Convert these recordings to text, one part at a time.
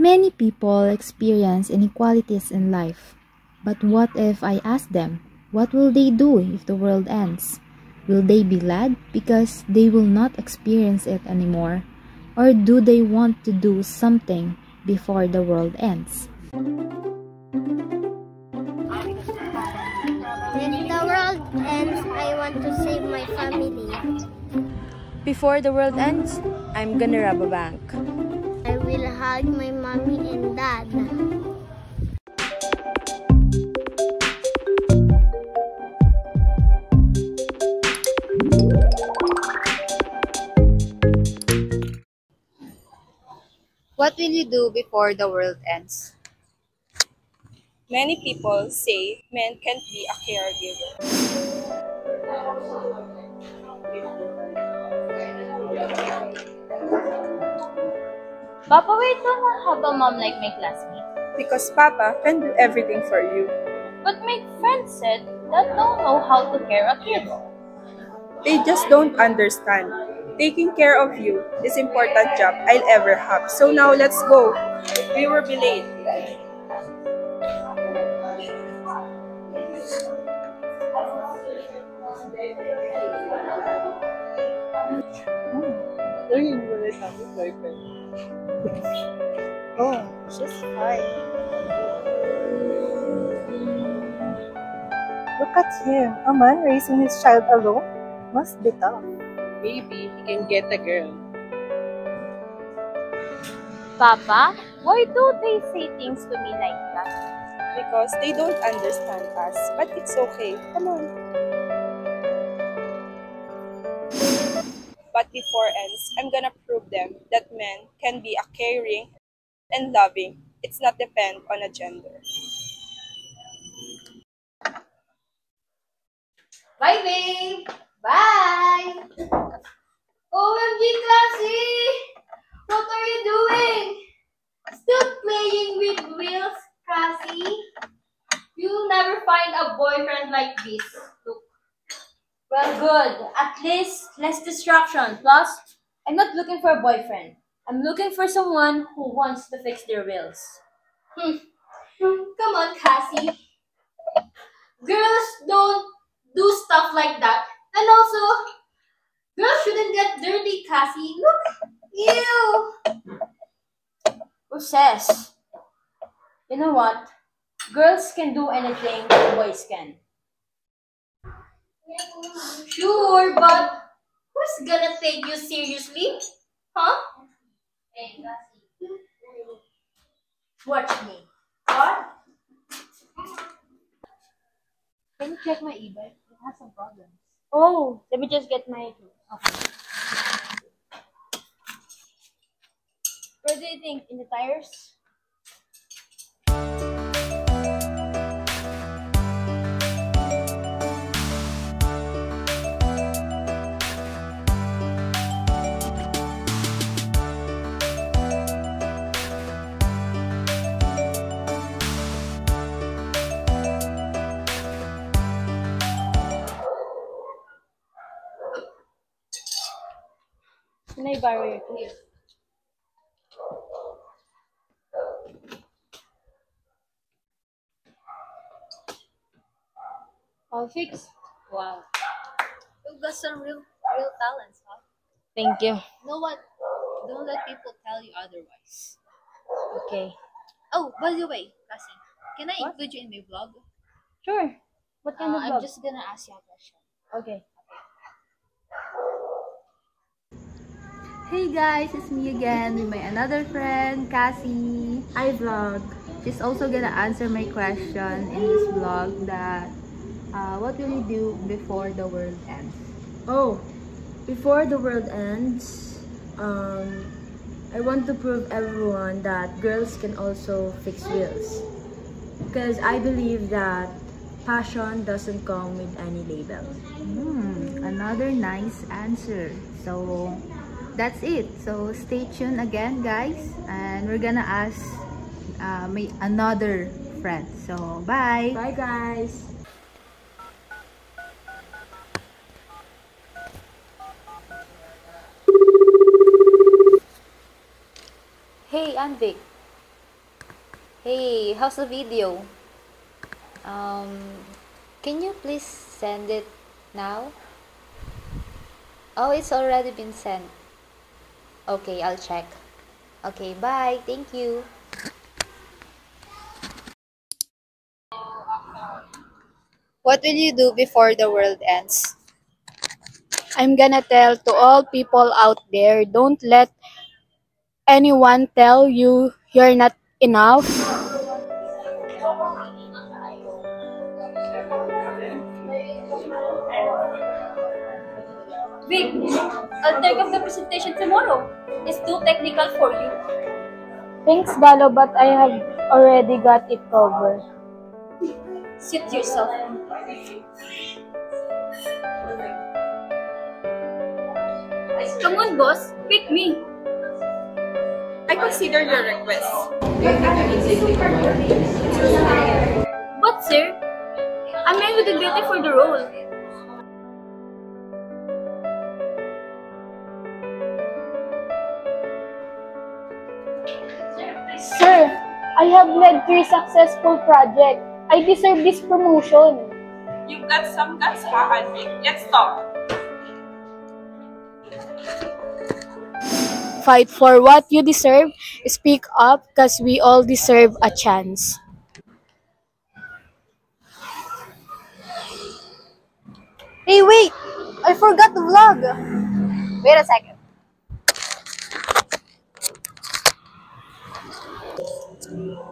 Many people experience inequalities in life. But what if I ask them, what will they do if the world ends? Will they be glad because they will not experience it anymore? Or do they want to do something before the world ends? If the world ends, I want to save my family. Before the world ends, I'm gonna rob a bank. I will hug my mommy and dad. What will you do before the world ends? Many people say men can't be a caregiver. Papa, why don't I have a mom like my classmate? Because Papa can do everything for you. But my friend said that don't know how to care a kid. They just don't understand. Taking care of you is important job I'll ever have. So now let's go. We will be late. Oh, she's fine. Look at him, a man raising his child alone. Must be tough. Maybe he can get a girl. Papa, why do they say things to me like that? Because they don't understand us. But it's okay. Come on. But before ends, I'm gonna prove them that men can be a caring and loving. It's not depend on a gender. Bye, babe! Bye! OMG, Cassie! What are you doing? Still playing with wheels, Cassie? You'll never find a boyfriend like this. Look. Well, good. At least less distraction. Plus, I'm not looking for a boyfriend. I'm looking for someone who wants to fix their wheels. Come on, Cassie. Girls don't do stuff like that. And also, girls shouldn't get dirty, Cassie. Look. Ew. Who says? You know what? Girls can do anything boys can. Sure, but who's gonna take you seriously? Huh? Watch me. What? Can you check my e-bike? It has some problems. Oh, let me just get my. Okay. Where do you think? In the tires? Can I borrow your keys? All fixed. Wow. You've got some real talents, huh? Thank you. You know what? Don't let people tell you otherwise. Okay. Oh, by the way, Cassie, can I What? include you in my vlog? Sure. What kind of I'm vlog? just gonna ask you a question. Okay. Hey guys, it's me again with my another friend, Cassie. I vlog. She's also gonna answer my question in this vlog that what will you do before the world ends? Oh, before the world ends, I want to prove everyone that girls can also fix wheels. Because I believe that passion doesn't come with any label. Another nice answer. So that's it. So stay tuned again, guys, and we're gonna ask my another friend. So bye. Bye guys! Hey, Anvic. Hey, how's the video? Um, can you please send it now? Oh, it's already been sent. Okay, I'll check. Okay, bye. Thank you. What will you do before the world ends? I'm gonna tell to all people out there, don't let anyone tell you you're not enough. Vic, I'll take up the presentation tomorrow. It's too technical for you. Thanks, Balo, but I have already got it covered. Suit yourself. Come on, boss. Pick me. I consider your request. But, sir, I'm man with the ability for the role. Sir, I have led 3 successful projects. I deserve this promotion. You've got some guts, Vic. Let's talk. Fight for what you deserve. Speak up, cause we all deserve a chance. Hey, wait! I forgot the vlog. Wait a second.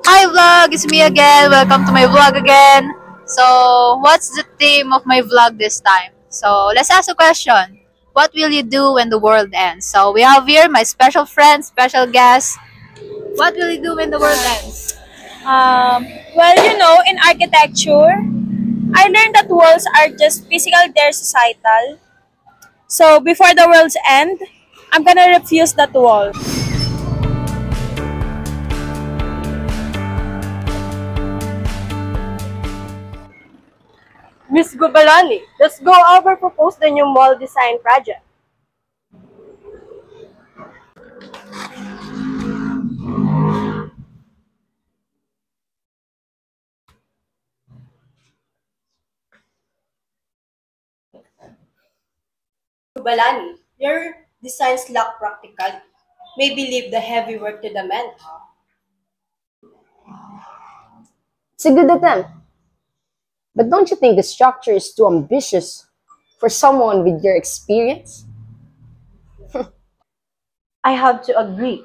Hi vlog, it's me again. Welcome to my vlog again. So, what's the theme of my vlog this time? So, let's ask a question. What will you do when the world ends? So, we have here my special friend, special guest. What will you do when the world ends? Well, in architecture, I learned that walls are just physical, they're societal. So before the world's end, I'm gonna refuse that wall. Miss Gubalani, let's go over propose the new mall design project. Gubalani, your designs lack practicality. Maybe leave the heavy work to the men. It's a good attempt. But don't you think the structure is too ambitious for someone with your experience? I have to agree.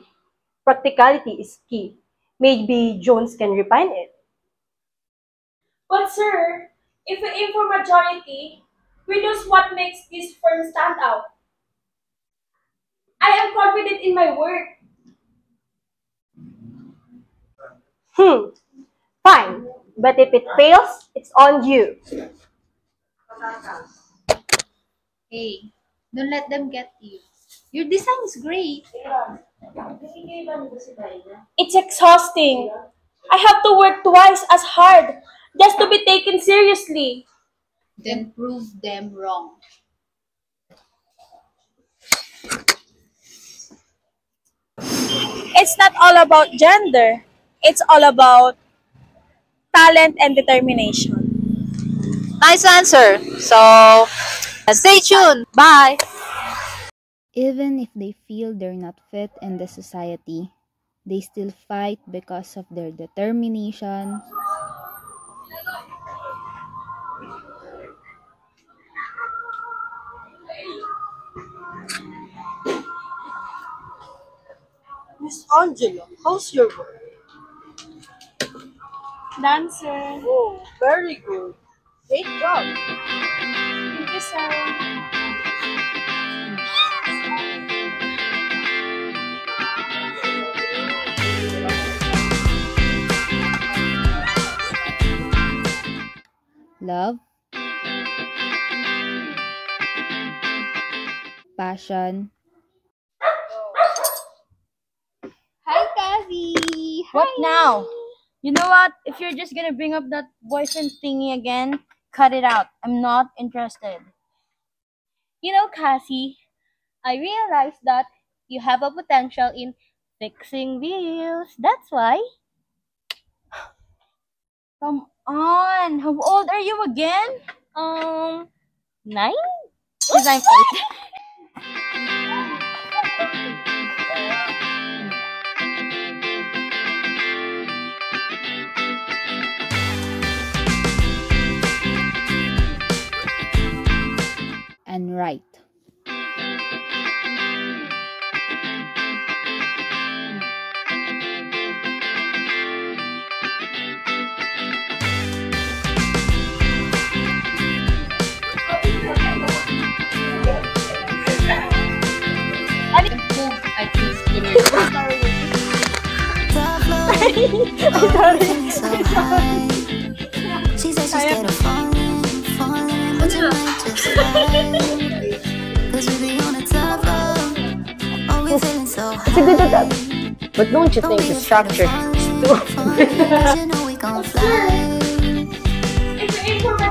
Practicality is key. Maybe Jones can refine it. But, sir, if we aim for majority, we lose what makes this firm stand out. I am confident in my work. Fine. But if it fails, it's on you. Hey, don't let them get you. Your design is great. It's exhausting. I have to work twice as hard just to be taken seriously. Then prove them wrong. It's not all about gender. It's all about talent and determination. Nice answer. So, stay tuned. Bye. Even if they feel they're not fit in the society, they still fight because of their determination, Miss Angela, how's your work? Dancer. Oh, very good. Great job. Thank you, sir. love, passion, Hi, Kazi. What now? You know what? If you're just gonna bring up that boyfriend thingy again, cut it out. I'm not interested. You know, Cassie, I realized that you have a potential in fixing wheels. That's why. Come on. How old are you again? 9? Because I'm 8. And right. She said she's scared of falling, but you might just fall. 'Cause we be on a tough road. Oh, we feeling so high. It's a good attempt. But don't you think the structure is too You know we gon' fly. If you aim for my